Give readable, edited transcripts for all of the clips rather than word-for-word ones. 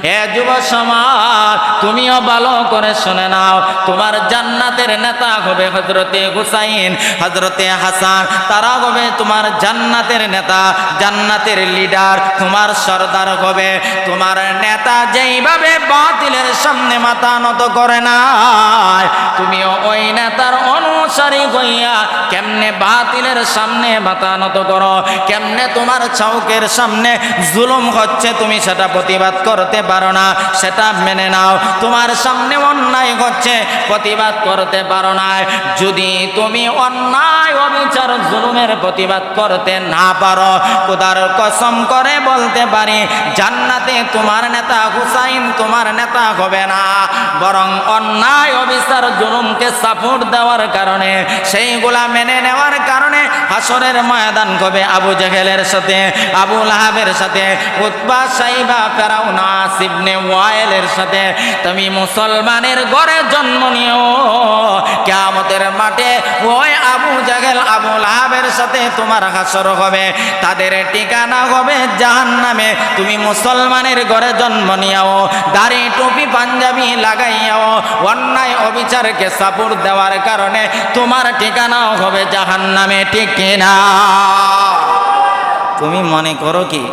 হে যুব সমাজ, তুমিও ভালো করে শুনে নাও, তোমার জান্নাতের নেতা হবে হযরতে হুসাইন, হযরতে হাসান, তারা হবে তোমার জান্নাতের নেতা, জান্নাতের লিডার, তোমার সরদার হবে। তোমার নেতা যেইভাবে বাতিলের সামনে মাথা নত করে না, তুমিও ওই নেতার অনুসারী হইয়া কেমনে বাতিলের সামনে মাথা নত করো, কেমনে তোমার চৌকের সামনে জুলুম হচ্ছে তুমি সেটা প্রতিবাদ করতে পারো না, সেটা মেনে নাও। তোমার সামনে অন্যায় হচ্ছে প্রতিবাদ করতে পারো না, যদি তুমি অন্যায় অবিচার জুলুমের প্রতিবাদ করতে না পারো, খোদার কসম করে বলতে পারি জান্নাতে তোমার নেতা হুসাইন তোমার নেতা হবে না, বরং অন্যায় অবিচার জুলুমকে সাপোর্ট দেওয়ার কারণে, সেইগুলা মেনে নেওয়ার কারণে হাসরের ময়দান হবে আবু জেহেলের সাথে, আবু লাহাবের সাথে, উতবা সাইবা ফেরাউন আস ইবনে ওয়াইলের সাথে তুমি মুসলমানের ঘরে জন্ম নিও, কিয়ামতের মাঠে ওই আবু জেহেল আবু লাহাবের সাথে তোমার হাসর হবে, তাদের ঠিকানা হবে জাহান্নামে। তুমি মুসলমানের ঘরে জন্ম নিও, দাড়ি টুপি পাঞ্জাবি লাগাইয়াও অন্যায় অবিচারকে সাপোর্ট দেওয়ার কারণে তোমার ঠিকানাও হবে জাহান্নামে, ঠিক কিনা? তুমি মনে করো কি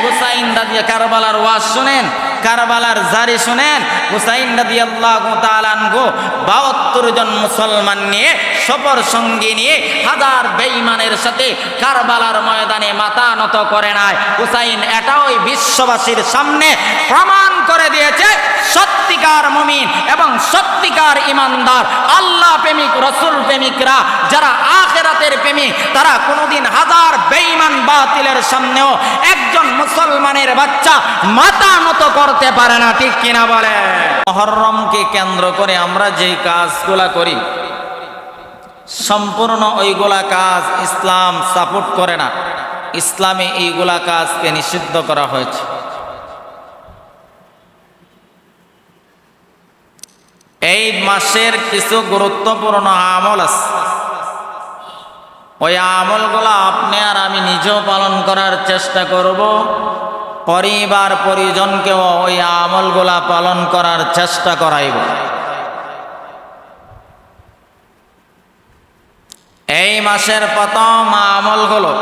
হুসাইন রাদিয়াল্লাহু কারবালার ওয়াজ শুনেন, কারবালার জারি শুনেন, হুসাইন রাদিয়াল্লাহু তাআলা আনহু ৭২ জন মুসলমান নিয়ে সফর সঙ্গী নিয়ে হাজার বেঈমানের সাথে কারবালার ময়দানে মাথা নত করে নাই। হুসাইন এটাও বিশ্ববাসীর সামনে প্রমাণ করে দিয়েছে সত্যিকার মুমিন এবং সত্যিকার ইমানদার আল্লাহ প্রেমিক রাসূল প্রেমিকরা যারা আখিরাতের প্রেমিক, তারা কোনোদিন হাজার বেঈমান বাতিলের সামনেও একজন মুসলমানের বাচ্চা মাথা নত করতে পারে না, ঠিক কিনা বলে? মুহররমকে কেন্দ্র করে আমরা যে কাজগুলা করি সম্পূর্ণ ওইগুলা কাজ ইসলাম সাপোর্ট করে না, ইসলামে এইগুলা কাজকে নিষিদ্ধ করা হয়েছে। এই মাসের কিছু গুরুত্বপূর্ণ আমল আছে, ওই আমলগুলো আপনি আর আমি নিজেও পালন করার চেষ্টা করব, পরিবার পরিজনকেও ওই আমলগুলা পালন করার চেষ্টা করাইব। এই মাসের প্রথম আমল হলো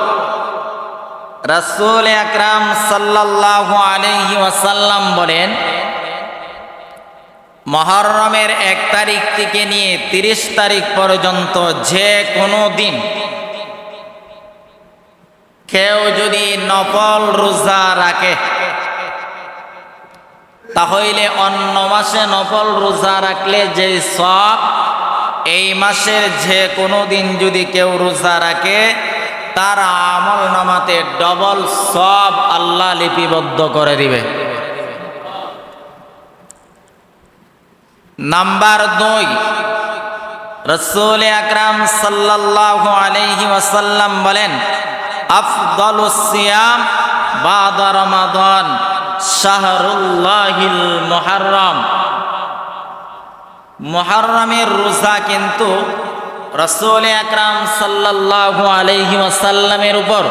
রাসূল আকরাম সাল্লাল্লাহু আলাইহি ওয়াসাল্লাম বলেন, মুহররমের ১ তারিখ থেকে নিয়ে ৩০ তারিখ পর্যন্ত যে কোনো দিন কেউ যদি নফল রোজা রাখে, তাহলে অন্য মাসে নফল রোজা রাখলে যে সওয়াব, এই মাসের যে কোনো দিন যদি কেউ রোজা রাখে তার আমল নামাতে ডবল সওয়াব আল্লাহ লিপিবদ্ধ করে দিবে। নাম্বার ২, রাসূল আকরাম সাল্লাল্লাহু আলাইহি ওয়াসাল্লাম বলেন, আফদালুস সিয়াম বাদা রমাদান শাহরুল্লাহিল মুহররম। মুহররমের রোজা কিন্তু রাসূল আকরাম সাল্লাল্লাহু আলাইহি ওয়াসাল্লামের উপর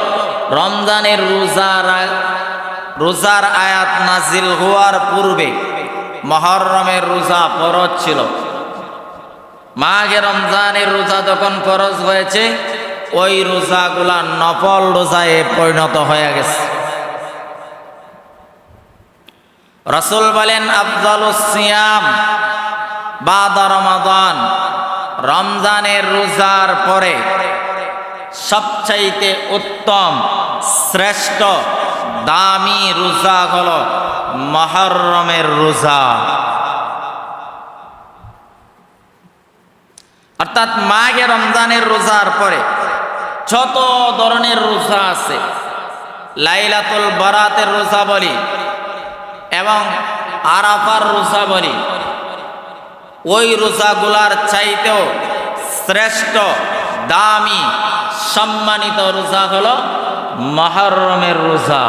রমজানের রোজার আয়াত নাজিল হওয়ার পূর্বে মুহররমের রোজা ফরজ ছিল। মাহে রমজানের রোজা যখন ফরজ হয়েছে, ওই রোজাগুলা নফল রোজায় পরিণত হয়ে গেছে। রাসূল বলেন, আফদালুস সিয়াম বাদা রমাদান, রমজানের রোজার পরে সবচাইতে উত্তম শ্রেষ্ঠ দামি রোজা হলো মুহররমের রোজা। অর্থাৎ মাহে রমজানের রোজার পরে যত ধরনের রোজা আছে, লাইলাতুল বারাতের রোজা বলি এবং আরাফার রোজা বলি, ওই রোজাগুলার চাইতেও শ্রেষ্ঠ দামি সম্মানিত রোজা হলো মুহররমের রোজা।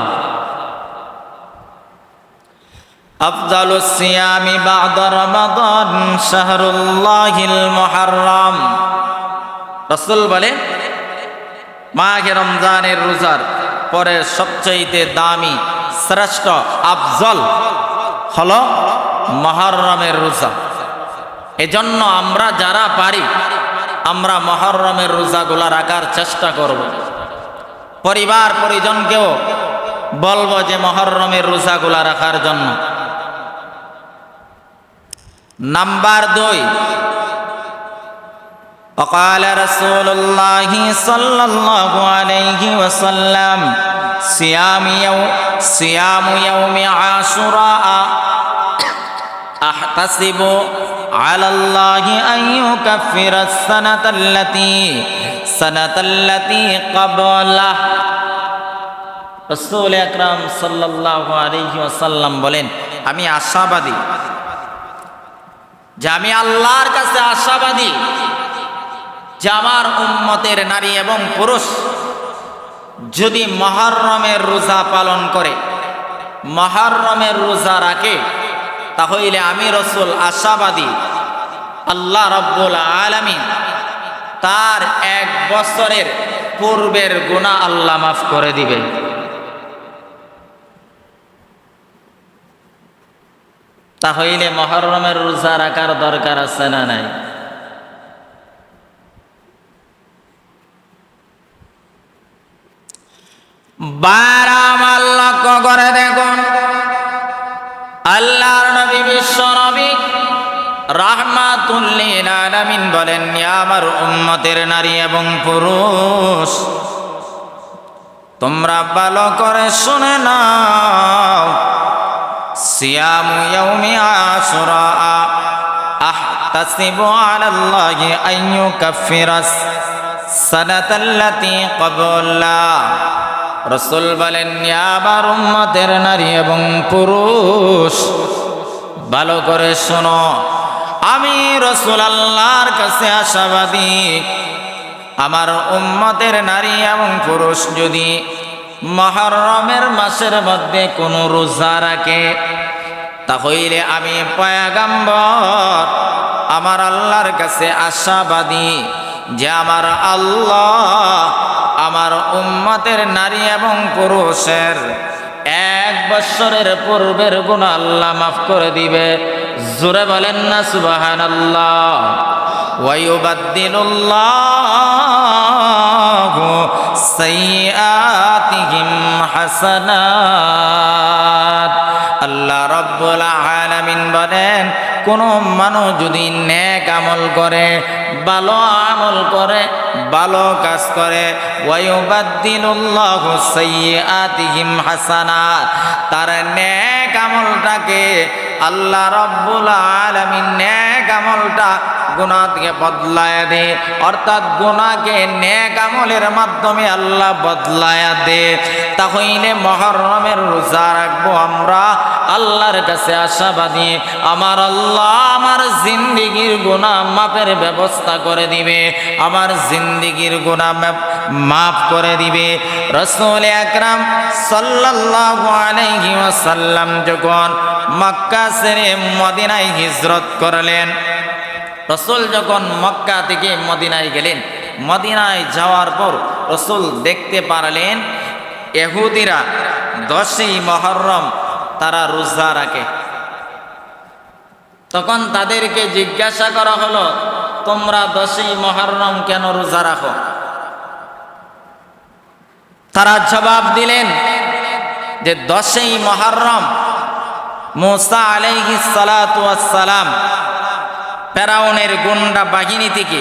আফদালুস সিয়ামি বাদা রমাদান শাহরুল্লাহিল মুহররম। রাসূল বলে, মাহে রমজানের রোজার পরে সবচেয়ে দামি শ্রেষ্ঠ আফজল হলো মুহররমের রোজা। এজন্য আমরা যারা পারি আমরা মুহররমের রোজাগুলা রাখার চেষ্টা করব। পরিবার পরিজনকেও বলবো যে মুহররমের রোজাগুলা রাখার জন্য। নাম্বার 2, وقال رسول الله صلى الله عليه وسلم صيام يوم عاشوراء أحتسب على الله أن يكفر السنة التي قبله। রাসূল আকরাম সাল্লাল্লাহু আলাইহি ওয়াসাল্লাম বলেন, আমি আশাবাদী যে আমি আল্লাহর কাছে আশাবাদী যে আমার উম্মতের নারী এবং পুরুষ যদি মুহররমের রোজা পালন করে, মুহররমের রোজা রাখে, তাহলে আমি রাসূল আশাবাদী আল্লাহ রাব্বুল আলামিন তার 1 বছরের পূর্বের গুনাহ আল্লাহ মাফ করে দিবে। তাহলে মুহররমের রোজা রাখার দরকার আছে না নাই? বারামাল লক্ষ্য করে দেখুন, আল্লাহর নবী বিশ্ব নবী রাহমাতুল লিল আলামিন বলেন, ইয়া আমার উম্মতের নারী এবং পুরুষ, তোমরা ভালো করে শুনে নাও, সিয়ামু ইয়াউমি আশুরা আহতাসিবু আলাল্লাহি আন ইউকাফিরাস সানাতাল্লাতী ক্বাবলা। রাসূল বলেন, ইয়া আমার উম্মতের নারী এবং পুরুষ, ভালো করে শোনো, আমি রাসূল আল্লাহর কাছে আশাবাদী আমার উম্মতের নারী এবং পুরুষ যদি মুহররমের মাসের মধ্যে কোনো রোজা রাখে, তাহলে আমি পয়গম্বর আমার আল্লাহর কাছে আশাবাদী যে আমার আল্লাহ আমার উম্মতের নারী এবং পুরুষের 1 বছরের পূর্বের গুনাহ আল্লাহ মাফ করে দিবে। জোরে বলেন না সুবহানাল্লাহ। ওয়া ইউবাদদিলুল্লাহু সাইয়্যাতিহিম হাসানাত। আল্লাহ রাব্বুল আলামিন বলেন, কোন মানুষ যদি নেক আমল করে, ভালো আমল করে, ভালো কাজ করে, ওয়া ইউবাদদিলুল্লাহু সাইয়্যাতিহিম হাসানাত, তার নেক আমলটাকে আল্লাহ রাব্বুল আলামিন নেক আমলটা গুনাহ থেকে বদলায়া দে, অর্থাৎ গুনাহকে নেক আমলের মাধ্যমে আল্লাহ বদলায়া দে। তাহলে মুহররমের রোজা রাখবো আমরা, আল্লাহর কাছে আশাবাদী আমার আল্লাহ আমার জিন্দেগীর গুনাহ মাফের ব্যবস্থা করে দিবে, আমার জিন্দেগীর গুনাহ মাফ করে দিবে। রাসূল আকরাম সাল্লাল্লাহু আলাইহি ওয়াসাল্লাম যখন মক্কা ছেড়ে মদিনায় হিজরত করলেন, রাসূল যখন মক্কা থেকে মদিনায় গেলেন, মদিনায় যাওয়ার পর রাসূল দেখতে পারলেন ইহুদিরা 10ই মুহররম তারা রোজা রাখে। তখন তাদেরকে জিজ্ঞাসা করা হলো, তোমরা 10ই মুহররম কেন রোজা রাখো? তারা জবাব দিলেন যে 10ই মুহররম মুসা আলাইহিস সালাতু ওয়াস সালাম ফেরাউনের গুন্ডা বাহিনী থেকে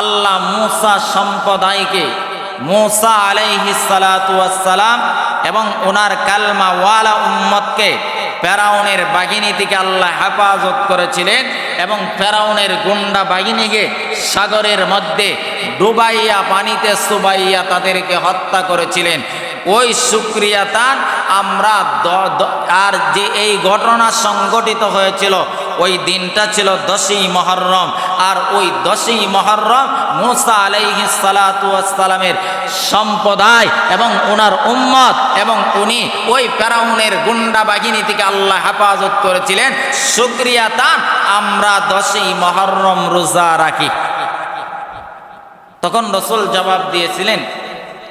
আল্লাহ মুসা সম্প্রদায়কে, মুসা আলাইহিস সালাতু ওয়াস সালাম এবং ওনার কালমা ওয়ালা উম্মতকে ফেরাউনের বাহিনী থেকে আল্লাহ হেফাজত করেছিলেন এবং ফেরাউনের গুন্ডা বাহিনীকে সাগরের মধ্যে ডুবাইয়া পানিতে চুবাইয়া তাদেরকে হত্যা করেছিলেন। ওই শুকরিয়া তার আমরা আর যে এই ঘটনা সংঘটিত হয়েছিল ওই দিনটা ছিল 10ই মুহররম। আর ওই 10ই মুহররম মুসা আলাইহিস সালাতু ওয়াস সালামের সম্প্রদায় এবং ওনার উম্মত এবং উনি ওই ফেরাউনের গুন্ডা বাহিনী থেকে আল্লাহ হেফাজত করেছিলেন। শুকরিয়া তার আমরা 10ই মুহররম রোজা রাখি। তখন রাসূল জবাব দিয়েছিলেন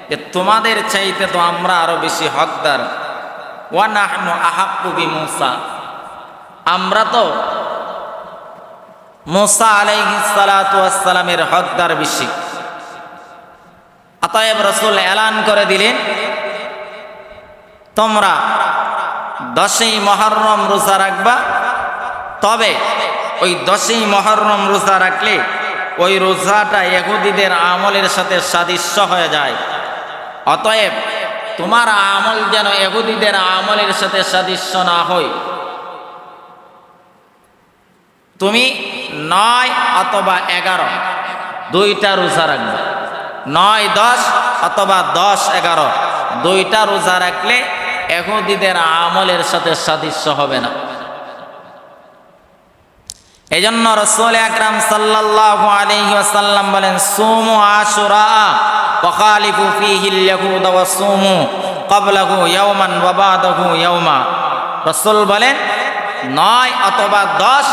যে তোমাদের চাইতে তো আমরা আরো বেশি হকদার, ওয়া নাহনু আহাক্কু বিমূসা, আমরা তো মূসা আলাইহিস সালাতু ওয়াস সালামের হকদার বেশি। অতএব রাসূল এলান করে দিলেন, তোমরা 10ই মুহররম রোজা রাখবা, তবে ওই 10ই মুহররম রোজা রাখলে ওই রোজাটা ইহুদিদের আমলের সাথে সাদৃশ্য হয়ে যায়। অতএব তোমার আমল যেন ইহুদিদের আমলের সাথে সাদৃশ্য না হয়, তুমি 9 অথবা 11 দুইটা রোজা রাখবে। 9, 10 অথবা 10, 11 দুইটা রোজা রাখলে ইহুদিদের আমলের সাথে সাদৃশ্য হবে না। এজন্য রাসূল আকরাম সাল্লাল্লাহু আলাইহি ওয়াসাল্লাম বলেন, সুমু আশুরা ওয়া খালিফু ফীহিল ইয়াহুদ ওয়া সুমু ক্বাবলাহু ইয়াওমান ওয়া বাদাহু ইয়াওমা। রাসূল বলেন 9 অথবা 10,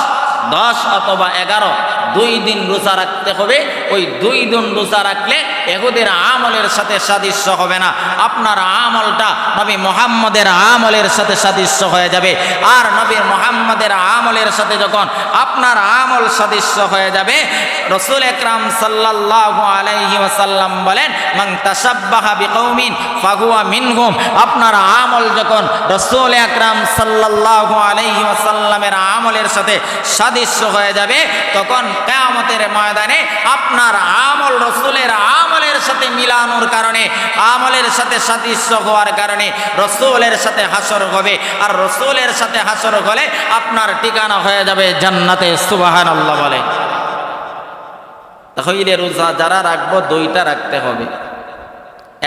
10 অথবা 11 দুই দিন রোজা রাখতে হবে। ওই 2 দিন রোজা রাখলে ইহুদের আমলের সাথে সাদৃশ্য হবে না, আপনার আমলটা নবী মুহাম্মদের আমলের সাথে সাদৃশ্য হয়ে যাবে। আর নবী মুহাম্মদের আমলের সাথে যখন আপনার আমল সাদৃশ্য হয়ে যাবে, রাসূল আকরাম সাল্লাল্লাহু আলাইহি ওয়াসাল্লাম বলেন, মান তাশাব্বাহা বিকৌমিন ফাহুয়া মিনহুম। আপনার আমল যখন রাসূল আকরাম সাল্লাল্লাহু আলাইহি ওয়াসাল্লামের আমলের সাথে সাদৃশ্য হয়ে যাবে, তখন কিয়ামতের ময়দানে আপনার আমল রাসূলের আমলের সাথে মিলানোর কারণে, আমলের সাথে সাদৃশ্য হওয়ার কারণে রাসূলের সাথে হাসর হবে। আর রাসূলের সাথে হাসর হলে আপনার ঠিকানা হয়ে যাবে জান্নাতে। সুবহানাল্লাহ বলে। তাহলে রোজা যারা রাখবো 2টা রাখতে হবে।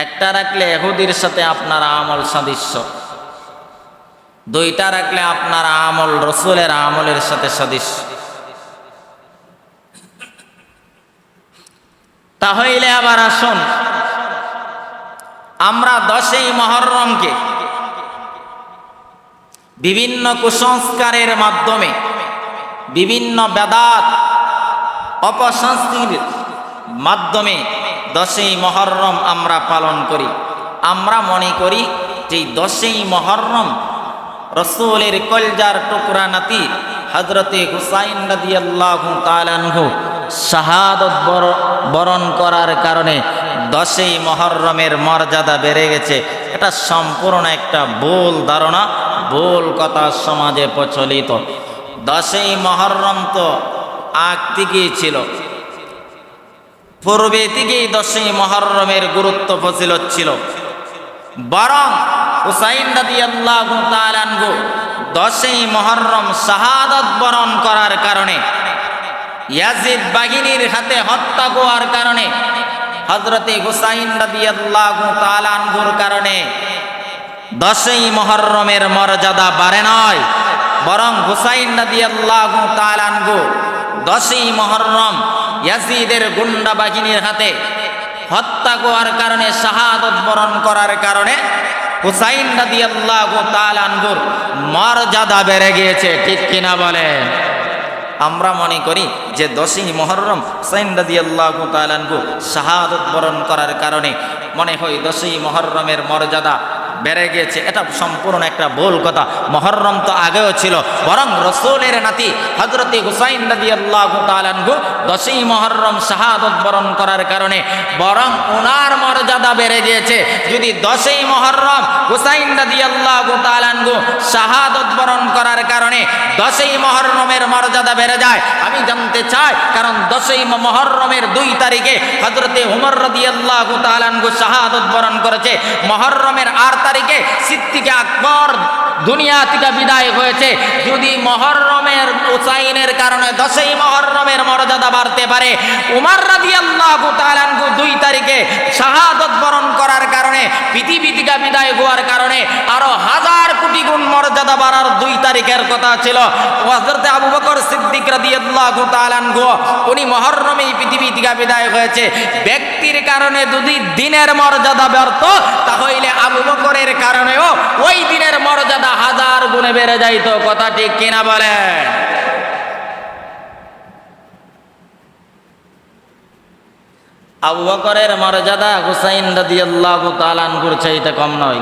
একটা রাখলে ইহুদির সাথে আপনার আমল সাদৃশ্য, 2টা রাখলে আপনার আমল রাসূলের আমলের সাথে সাদৃশ্য। তাহলে আবার আসুন, আমরা 10ই মুহররমকে বিভিন্ন কুসংস্কারের মাধ্যমে, বিভিন্ন বেদাত অপসংস্কৃতির মাধ্যমে 10ই মুহররম আমরা পালন করি। আমরা মনে করি যে 10ই মুহররম রাসূলের কলজার টুকরা নাতি হযরতে হুসাইন রাদিয়াল্লাহু তাআলা আনহু শাহাদত বরণ করার কারণে 10ই মুহররমের মর্যাদা বেড়ে গেছে। এটা সম্পূর্ণ একটা ভুল ধারণা, ভুল কথা সমাজে প্রচলিত। 10ই মুহররম তো আগ থেকেই ছিল, পূর্বে থেকেই 10ই মুহররমের গুরুত্ব ফজিলত ছিল। বরং হুসাইন রাদিয়াল্লাহু তাআলা আনহু 10ই মুহররম শাহাদাত বরণ করার কারণে, ইয়াজিদ বাহিনীর হাতে হত্যা হওয়ার কারণে, হযরতে হুসাইন রাদিয়াল্লাহু তাআলা আনহুর কারণে 10ই মুহররমের মর্যাদা বাড়ে নয়, বরং হুসাইন রাদিয়াল্লাহু তাআলা আনহু 10ই মুহররম ইয়াজিদের গুন্ডা বাহিনীর হাতে হত্যা হওয়ার কারণে, শাহাদত বরণ করার কারণে হুসাইন রাদিয়াল্লাহু তাআলা আনহুর মর্যাদা বেড়ে গিয়েছে। ঠিক কিনা বলেন? আমরা মনে করি যে 10ই মুহররম হুসাইন রাদিয়াল্লাহু তাআলা আনহু শাহাদত বরণ করার কারণে মনে হয় 10ই মুহররমের মর্যাদা বেড়ে গিয়েছে। এটা সম্পূর্ণ একটা ভুল কথা। মুহররম তো আগেও ছিল, বরং রাসূলের নাতি হযরতে হুসাইন রাদিয়াল্লাহু তাআলা আনহু 10ই মুহররম শাহাদত বরণ করার কারণে বরং ওনার মর্যাদা বেড়ে গিয়েছে। যদি 10ই মুহররম হুসাইন রাদিয়াল্লাহু তাআলা আনহু শাহাদত বরণ করার কারণে 10ই মুহররমের মর্যাদা বেড়ে যায়, আমি জানতে চাই, কারণ 10ই মুহররমের 2 তারিখে হযরতে ওমর রাদিয়াল্লাহু তাআলা আনহু শাহাদত বরণ করেছে। মুহররমের 8 তারিখে সিদ্দিকে আকবর দুনিয়া থেকে বিদায় হয়েছে। যদি মুহররমের হুসাইনের কারণে 10ই মুহররমের মর্যাদা বাড়তে পারে, ওমর রাদিয়াল্লাহু তাআলা আনহু 2 তারিখে শাহাদত বরণ করার কারণে, পৃথিবী থেকে বিদায় হওয়ার কারণে আরো 1000 কোটি গুণ মর্যাদা বাড়ার 2 তারিখের কথা ছিল। হযরতে আবু বকর সিদ্দিক রাদিয়াল্লাহু তাআলা আনহু উনি মুহররমেই পৃথিবী থেকে বিদায় হয়েছে। ব্যক্তির কারণে যদি দিনের মর্যাদা ব্যর্থ, তাহলে আবু বকরের কারণেও ওই দিনের মর্যাদা 1000 গুণে বেড়ে যাইত। কথা ঠিক কিনা বলেন? আবু বকরের মর্যাদা হুসাইন রাদিয়াল্লাহু তাআলা আনহুর চাইতে কম নয়।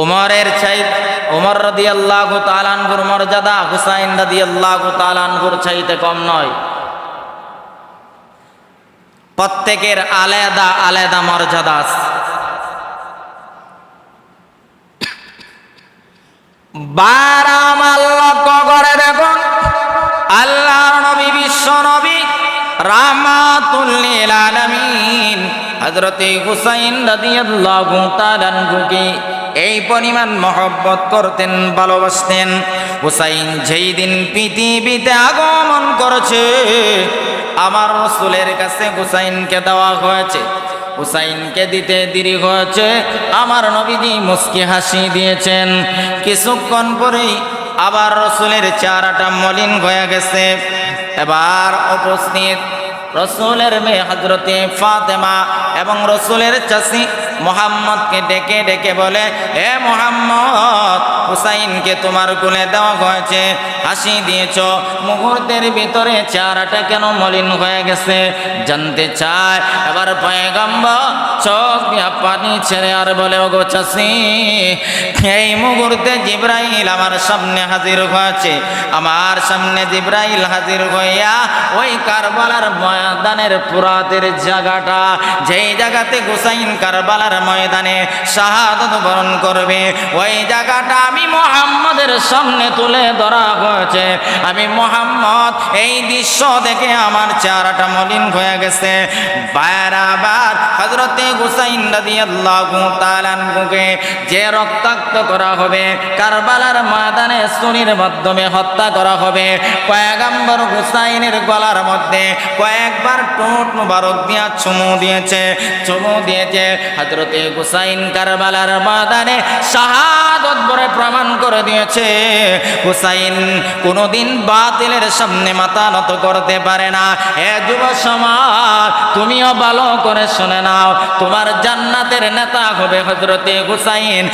উমরের চাইতে উমর রাদিয়াল্লাহু তাআলা আনহুর মর্যাদা হুসাইন রাদিয়াল্লাহু তাআলা আনহুর চাইতে কম নয়। প্রত্যেকের আলাদা আলাদা মর্যাদা আছে। বারামাল লক্ষ্য করে দেখুন, আল্লাহর নবী বিশ্ব নবী রাহমাতুল লিল আলামিন হযরতে হুসাইন রাদিয়াল্লাহু তাআলা আনহুকে এই পরিমাণ মহব্বত করতেন, ভালোবাসতেন। হুসাইন যেই দিন পৃথিবীতে আগমন করেছে, আমার রাসূলের কাছে হুসাইনকে দেওয়া হয়েছে। হুসাইনকে দিতে দেরি হয়েছে, আমার নবীজি মুস্কি হাসি দিয়েছেন। কিছুক্ষণ পরেই আবার রাসূলের চেহারাটা মলিন হয়ে গেছে। এবার উপস্থিত রাসূলের মেয়ে হযরতে ফাতেমা এবং রাসূলের চাচি মুহাম্মদকে ডেকে ডেকে বলে, হে মুহাম্মদ, হুসাইনকে তোমার কোলে দেওয়া হয়েছে, হাসি দিয়েছ, মুহূর্তের ভিতরে চেহারাটা কেন মলিন হয়ে গেছে জানতে চায়। এবার পয়গম্বর চোখ দিয়া পানি ছেড়ে আর বলে, ওগো চাচি, এই মুহূর্তে জিবরাইল আমার সামনে হাজির হয়েছে। আমার সামনে জিবরাইল হাজির হইয়া ওই কারবালার ময়দানের পুরাতের জায়গাটা, যেই জায়গাতে হুসাইন কারবালার ময়দানে শাহাদাত বরণ করবে, ওই জায়গাটা আমি মুহাম্মদের সামনে তুলে ধরা হয়েছে। আমি মুহাম্মদ এই দৃশ্য দেখে আমার চেহারাটা মলিন হয়ে গেছে। বারবার হযরতে হুসাইন রাদিয়াল্লাহু তাআলা আনহুকে যে রক্তাক্ত করা হবে, কারবালার ময়দানে ছুরির মাধ্যমে হত্যা করা হবে, পয়গম্বর হুসাইনের গলার মধ্যে কয়েকবার ঠোঁট মুবারক দিয়া চুমু দিয়েছে। হযরতে হুসাইন কারবালার ময়দানে শাহাদাত বরে প্রমাণ করে দিয়েছে, হুসাইন কোনোদিন বাতিলের সামনে মাথা নত করতে পারে না। হে যুব সমাজ, তুমিও ভালো করে শুনে নাও, তোমার জান্নাতের নেতা হবে হযরতে হুসাইন।